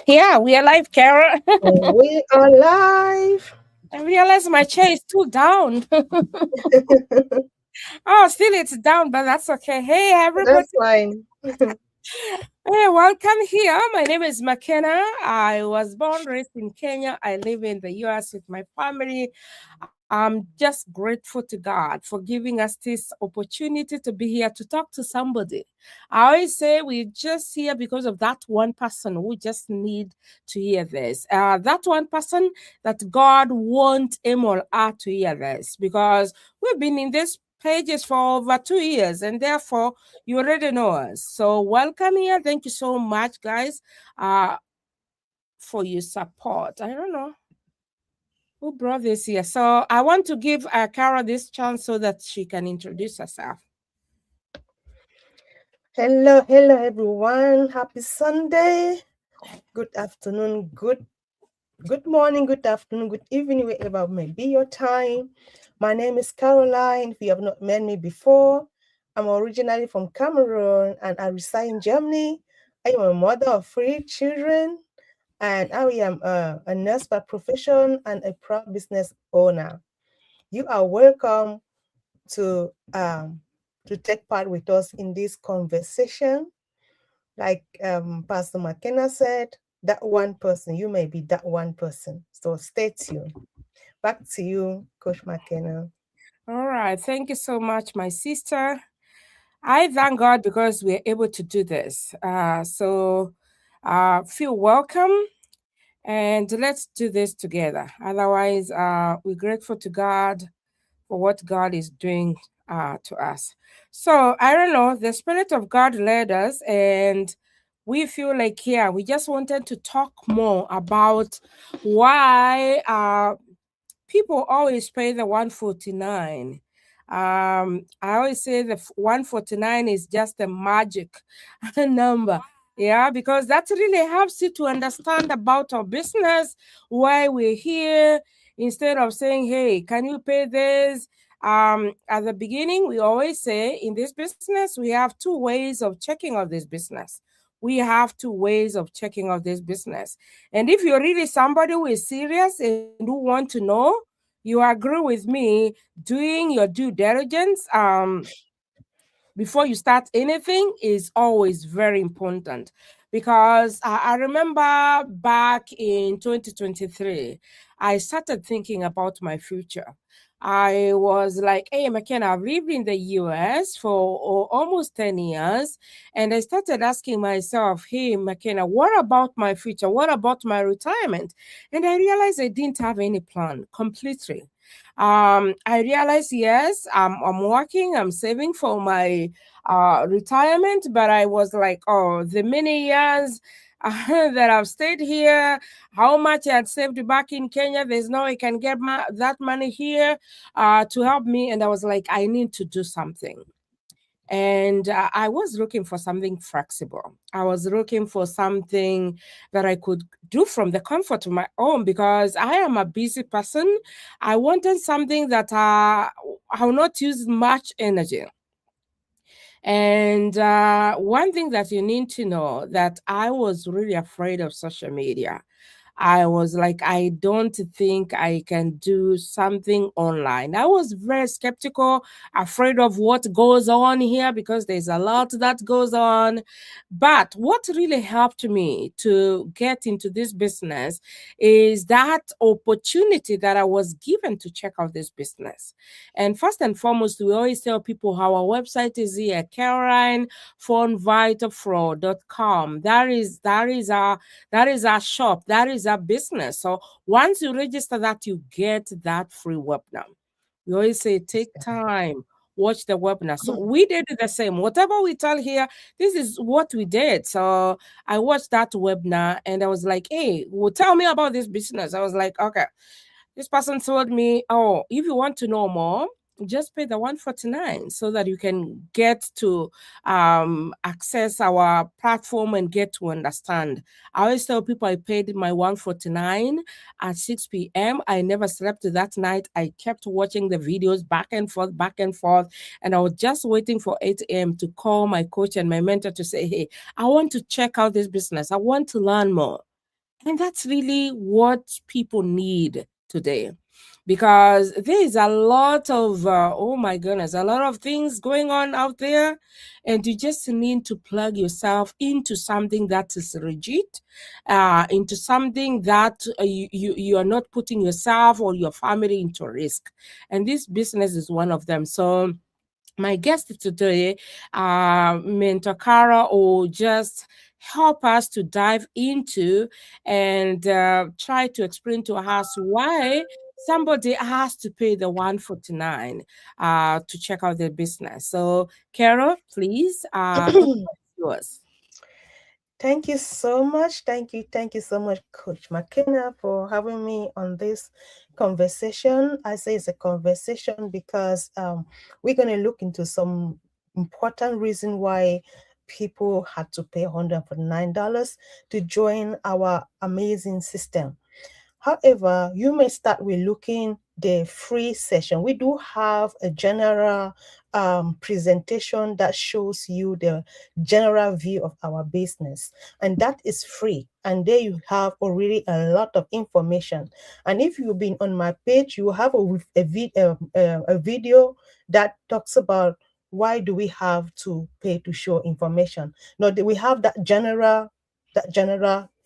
Yeah, we are live, Kara. We are live. I realize my chair is too down. Oh, still it's down, but that's okay. Hey, everybody. That's fine. Hey, welcome here. My name is McKenna. I was born, raised in Kenya. I live in the US with my family. I'm just grateful to God for giving us this opportunity to be here to talk to somebody. I always say we're just here because of that one person who just need to hear this. That one person that God wants him or her to hear this because we've been in this pages for over 2 years and therefore you already know us. So welcome here. Thank you so much, guys, uh, for your support. I don't know who brought this here. So I want to give Kara this chance so that she can introduce herself. Hello, everyone. Happy Sunday. Good afternoon, good morning, good afternoon, good evening, wherever may be your time. My name is Caroline. If you have not met me before, I'm originally from Cameroon and I reside in Germany. I am a mother of 3 children and I am a nurse by profession and a proud business owner. You are welcome to um, to take part with us in this conversation. Like Pastor McKenna said, that one person, you may be that one person. So stay tuned. Back to you, Coach McKenna. All right. Thank you so much, my sister. I thank God because we're able to do this. Feel welcome and let's do this together. Otherwise, we're grateful to God for what God is doing to us. So I don't know, the Spirit of God led us, and we feel like, yeah, we just wanted to talk more about why people always pay the 149. I always say the 149 is just a magic number. Yeah, because that really helps you to understand about our business, why we're here, instead of saying, hey, can you pay this? At the beginning, we always say in this business, we have two ways of checking of this business. We have two ways of checking of this business. And if you're really somebody who is serious and who want to know, you agree with me, doing your due diligence before you start anything is always very important because I remember back in 2023 I started thinking about my future. I was like, hey, McKenna, I've lived in the US for almost 10 years. And I started asking myself, hey, McKenna, what about my future? What about my retirement? And I realized I didn't have any plan completely. I realized, yes, I'm working, I'm saving for my retirement, but I was like, oh, the many years that I've stayed here, how much I had saved back in Kenya, there's no I can get that money here to help me. And I was like, I need to do something. And I was looking for something flexible. I was looking for something that I could do from the comfort of my home because I am a busy person. I wanted something that I will not use much energy. And one thing that you need to know that I was really afraid of social media. I was like, I don't think I can do something online. I was very skeptical, afraid of what goes on here because there's a lot that goes on. But what really helped me to get into this business is that opportunity that I was given to check out this business. And first and foremost, we always tell people how our website is here, CarolinePhoneVitaFraud.com. That is our shop. That is our business. So once you register that, you get that free webinar. We always say take time, watch the webinar. So we did the same. Whatever we tell here, this is what we did. So I watched that webinar and I was like, hey, well, tell me about this business. I was like, okay. This person told me, oh, if you want to know more, just pay the 149 so that you can get to access our platform and get to understand. I always tell people I paid my 149 at 6 p.m. I never slept that night. I kept watching the videos back and forth. And I was just waiting for 8 a.m. to call my coach and my mentor to say, hey, I want to check out this business. I want to learn more. And that's really what people need today, because there is a lot of, oh my goodness, a lot of things going on out there. And you just need to plug yourself into something that is legit, into something that you are not putting yourself or your family into risk. And this business is one of them. So, my guest today, Mentor Cara, will just help us to dive into and try to explain to us why somebody has to pay the 149 to check out their business. So, Carol, please, the floor is yours. Thank you so much. Thank you so much, Coach McKenna, for having me on this conversation. I say it's a conversation because we're going to look into some important reason why people had to pay $149 to join our amazing system. However, you may start with looking the free session. We do have a general presentation that shows you the general view of our business, and that is free. And there you have already a lot of information. And if you've been on my page, you will have a video that talks about why do we have to pay to show information. Now, we have that general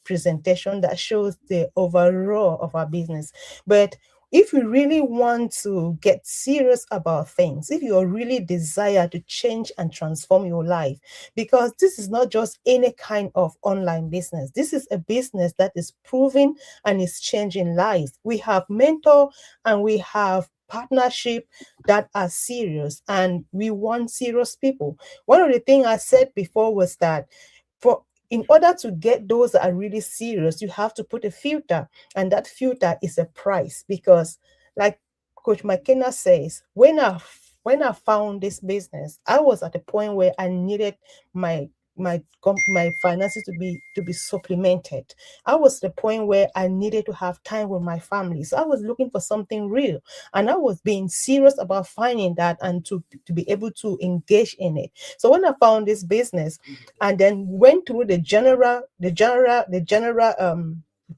presentation that shows the overall of our business. But if you really want to get serious about things, if you really desire to change and transform your life, because this is not just any kind of online business, this is a business that is proven and is changing lives. We have mentor and we have partnership that are serious, and we want serious people. One of the things I said before was that for in order to get those that are really serious, you have to put a filter, and that filter is a price. Because, like Coach McKenna says, when I found this business, I was at a point where I needed my my finances to be supplemented. I was at the point where I needed to have time with my family. So I was looking for something real, and I was being serious about finding that and to be able to engage in it. So when I found this business and then went through the general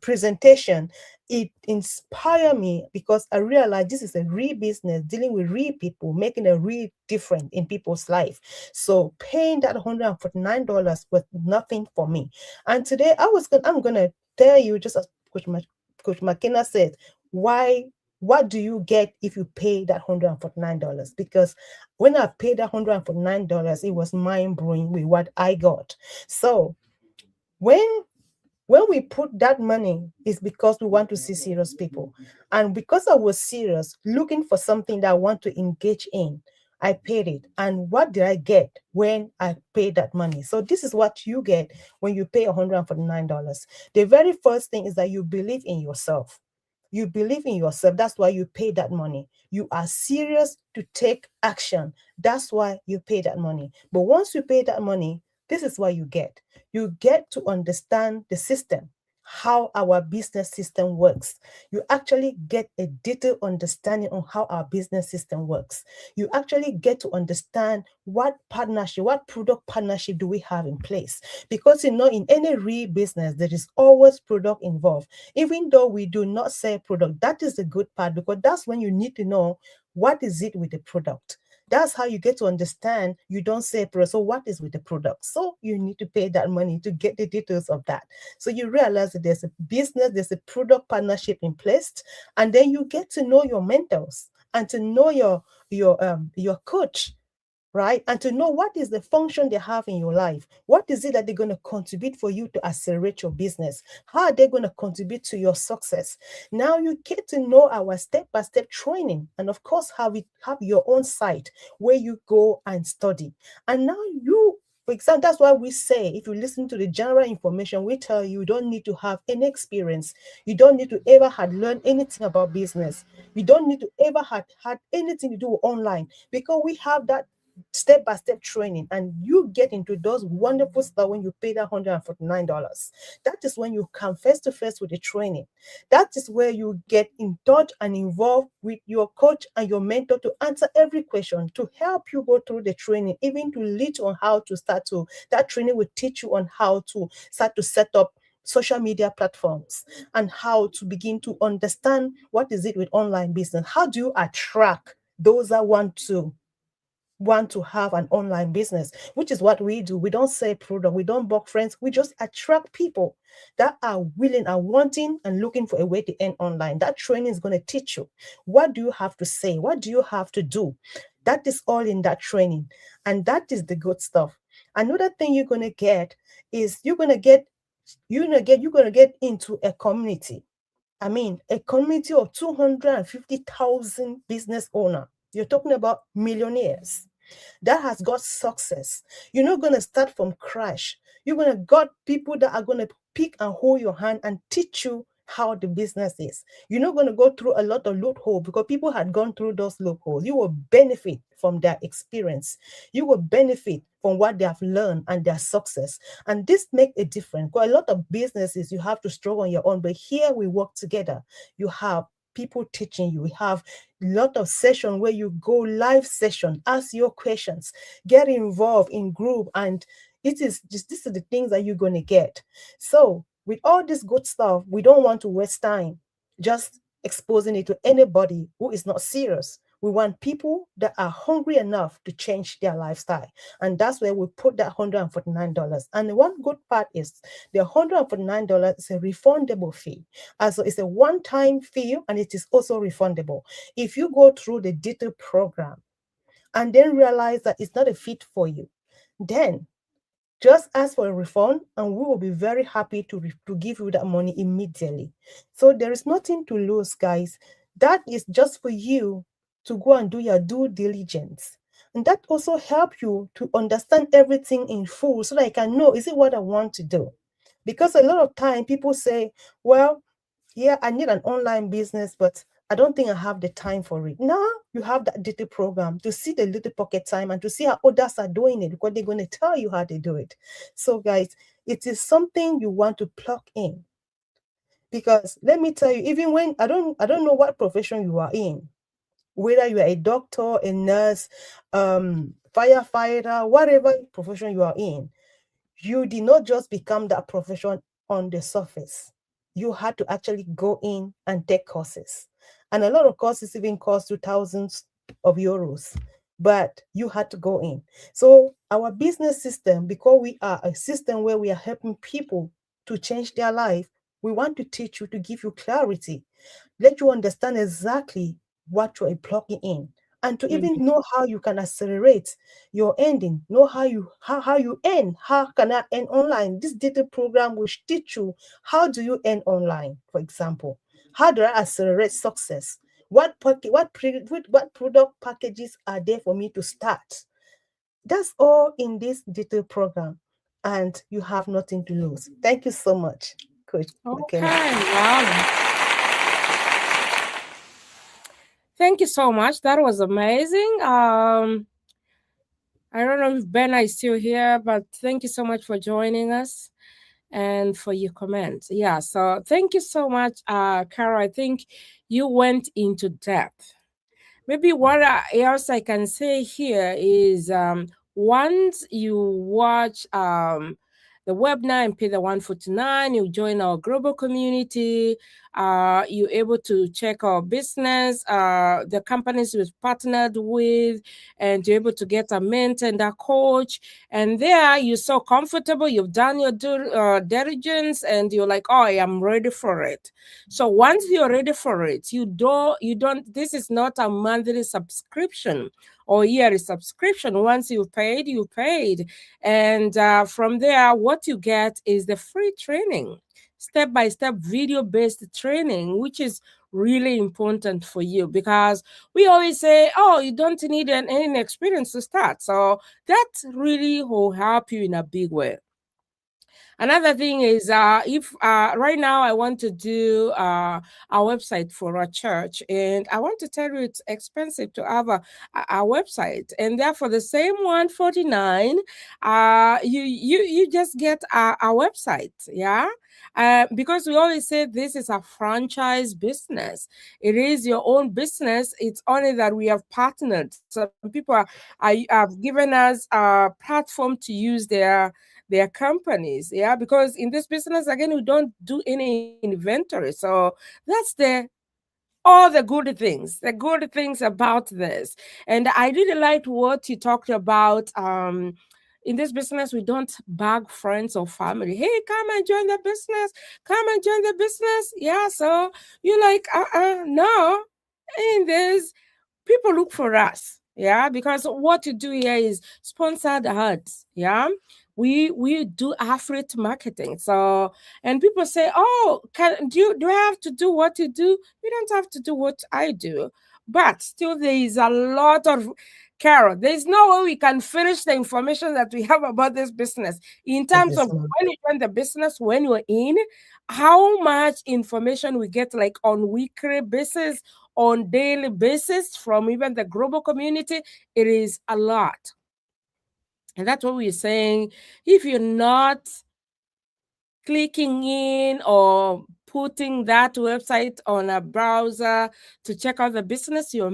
presentation, it inspired me because I realized this is a real business dealing with real people, making a real difference in people's life. So paying that $149 was nothing for me. And today I'm gonna tell you, just as Coach McKenna said, why what do you get if you pay that $149? Because when I paid that $149, it was mind blowing with what I got. So when when we put that money, is because we want to see serious people. And because I was serious, looking for something that I want to engage in, I paid it. And what did I get when I paid that money? So this is what you get when you pay $149. The very first thing is that you believe in yourself. You believe in yourself. That's why you pay that money. You are serious to take action. That's why you pay that money. But once you pay that money, this is what you get. You get to understand the system, how our business system works. You actually get a detailed understanding on how our business system works. You actually get to understand what partnership, what product partnership do we have in place. Because in any real business, there is always product involved. Even though we do not sell product, that is the good part, because that's when you need to know what is it with the product. That's how you get to understand you don't say product. So what is with the product? So you need to pay that money to get the details of that. So you realize that there's a business, there's a product partnership in place, and then you get to know your mentors and to know your coach, right? And to know what is the function they have in your life. What is it that they're going to contribute for you to accelerate your business? How are they going to contribute to your success? Now you get to know our step-by-step training. And of course, have your own site where you go and study. And now For example, that's why we say, if you listen to the general information, we tell you don't need to have any experience. You don't need to ever had learned anything about business. You don't need to ever had anything to do with online, because we have that step-by-step training, and you get into those wonderful stuff when you pay that $149. That is when you come face to face with the training. That is where you get in touch and involved with your coach and your mentor to answer every question, to help you go through the training, even to lead you on how to start to, that training will teach you on how to start to set up social media platforms, and how to begin to understand what is it with online business. How do you attract those that want to have an online business, which is what we do. We don't sell product, we don't book friends, we just attract people that are willing and wanting and looking for a way to earn online. That training is going to teach you, what do you have to say, what do you have to do. That is all in that training, and that is the good stuff. Another thing you're going to get is you're going to get into a community. I mean, a community of 250,000 business owner. You're talking about millionaires that has got success. You're not going to start from crash. You're going to got people that are going to pick and hold your hand and teach you how the business is. You're not going to go through a lot of loophole, because people had gone through those loopholes. You will benefit from their experience. You will benefit from what they have learned and their success. And this make a difference. Because a lot of businesses, you have to struggle on your own, but here we work together. You have people teaching you. We have a lot of session where you go live session, ask your questions, get involved in group, and it is just, this is the things that you're going to get. So with all this good stuff, we don't want to waste time just exposing it to anybody who is not serious. We want people that are hungry enough to change their lifestyle. And that's where we put that $149. And the one good part is the $149 is a refundable fee. Also, it's a one-time fee, and it is also refundable. If you go through the detailed program and then realize that it's not a fit for you, then just ask for a refund, and we will be very happy to give you that money immediately. So there is nothing to lose, guys. That is just for you to go and do your due diligence. And that also help you to understand everything in full, so that I can know, is it what I want to do? Because a lot of time people say, well, yeah, I need an online business, but I don't think I have the time for it. Now you have that little program to see the little pocket time and to see how others are doing it, because they're going to tell you how they do it. So, guys, it is something you want to plug in. Because let me tell you, even when I don't know what profession you are in, whether you are a doctor, a nurse, firefighter, whatever profession you are in, you did not just become that profession on the surface. You had to actually go in and take courses. And a lot of courses even cost you thousands of euros, but you had to go in. So our business system, because we are a system where we are helping people to change their life, we want to teach you, to give you clarity, let you understand exactly what you're plugging in, and to even know how you can accelerate your ending, know how you earn, how can I earn online. This data program will teach you, how do you earn online, for example. How do I accelerate success? What product packages are there for me to start? That's all in this detail program, and you have nothing to lose. Thank you so much, Coach McKenna. Okay, wow. Thank you so much. That was amazing. I don't know if Benna is still here, but thank you so much for joining us and for your comments. Yeah, so thank you so much, Carol. I think you went into depth. Maybe what else I can say here is once you watch the webinar and pay the 149, you join our global community. You're able to check our business, the companies we've partnered with, and you're able to get a mentor and a coach. And there you're so comfortable, you've done your due diligence, and you're like, oh, I am ready for it. So once you're ready for it, you don't, this is not a monthly subscription or yearly subscription. Once you paid, you paid. And from there, what you get is the free training, step-by-step video-based training, which is really important for you, because we always say, oh, you don't need any experience to start. So that really will help you in a big way. Another thing is, if right now I want to do a website for a church, and I want to tell you it's expensive to have a website, and therefore the same 149, you just get a website, yeah. Because we always say this is a franchise business. It is your own business. It's only that we have partnered. Some people have given us a platform to use their companies, yeah, because in this business again we don't do any inventory. So that's all the good things about this. And I really liked what you talked about. In this business we don't beg friends or family, hey, come and join the business, come and join the business, yeah. So you're like, no. In this, people look for us, yeah, because what you do here is sponsored ads, yeah. We do affiliate marketing. So, and people say, oh, do I have to do what you do? You don't have to do what I do, but still there is a lot of, Carol, there's no way we can finish the information that we have about this business in Thank terms you of so much. when you join the business, when you're in, how much information we get, like on weekly basis, on daily basis, from even the global community. It is a lot. And that's what we're saying. If you're not clicking in or putting that website on a browser to check out the business, you're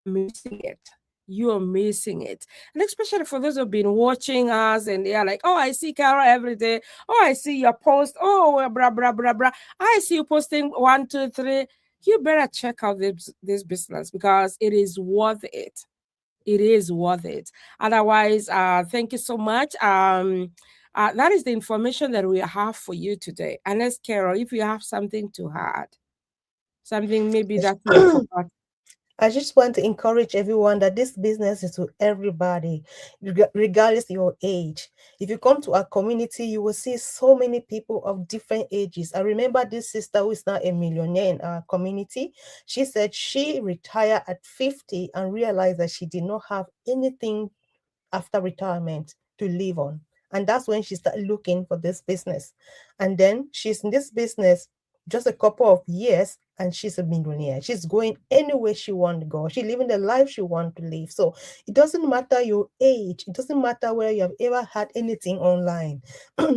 missing it. You're missing it. And especially for those who've been watching us and they're like, oh, I see Carol every day. Oh, I see your post. Oh, blah, blah, blah, blah. I see you posting 1, 2, 3. You better check out this business, because it is worth it. It is worth it. Otherwise, thank you so much. That is the information that we have for you today. Unless, Carol, if you have something to add, something maybe that we have forgotten. I just want to encourage everyone that this business is to everybody, regardless your age. If you come to our community, you will see so many people of different ages. I remember this sister who is now a millionaire in our community. She said she retired at 50 and realized that she did not have anything after retirement to live on. And that's when she started looking for this business. And then she's in this business just a couple of years and she's a millionaire. She's going anywhere she wants to go. She's living the life she wants to live. So it doesn't matter your age. It doesn't matter whether you have ever had anything online.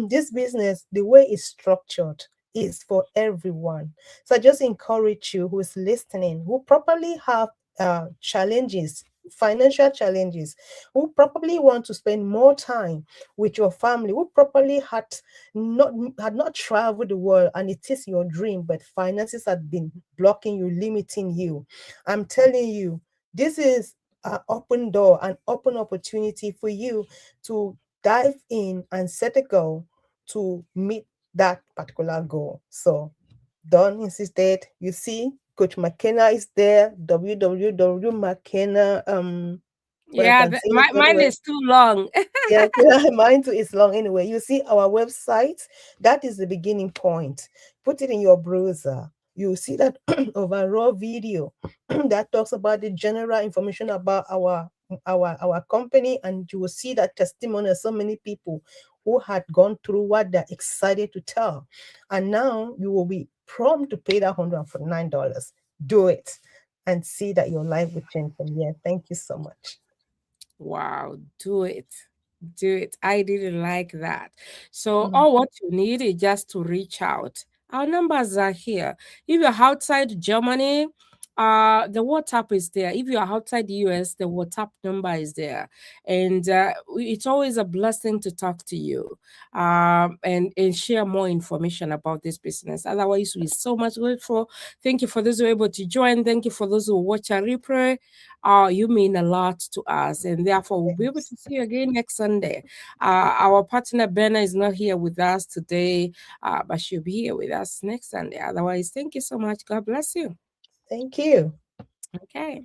This business, the way it's structured, is for everyone. So I just encourage you who is listening, who probably have challenges, financial challenges, who probably want to spend more time with your family, who probably had not traveled the world and it is your dream, but finances have been blocking you, limiting you. I'm telling you, this is an open door, an open opportunity for you to dive in and set a goal to meet that particular goal. So don't hesitate. You see, Coach McKenna is there. www.mckenna. But I Yeah, can say it mine anyway. is too long. Yeah, mine too is long anyway. You see our website, that is the beginning point. Put it in your browser. You see that overall video that talks about the general information about our company, and you will see that testimony of so many people who had gone through what they're excited to tell. And now you will be prompt to pay that $149. Do it and see that your life will change from here. Thank you so much. Wow, do it. Do it. I really like that. So Mm. all what you need is just to reach out. Our numbers are here. If you're outside Germany, the WhatsApp is there. If you're outside the US, the WhatsApp number is there. And it's always a blessing to talk to you, and share more information about this business. Otherwise, we're so much grateful. Thank you for those who are able to join. Thank you for those who watch a replay. You mean a lot to us, and therefore we'll be able Yes. to see you again next Sunday. Our partner Benna is not here with us today, but she'll be here with us next Sunday. Otherwise, thank you so much. God bless you. Thank you. Okay.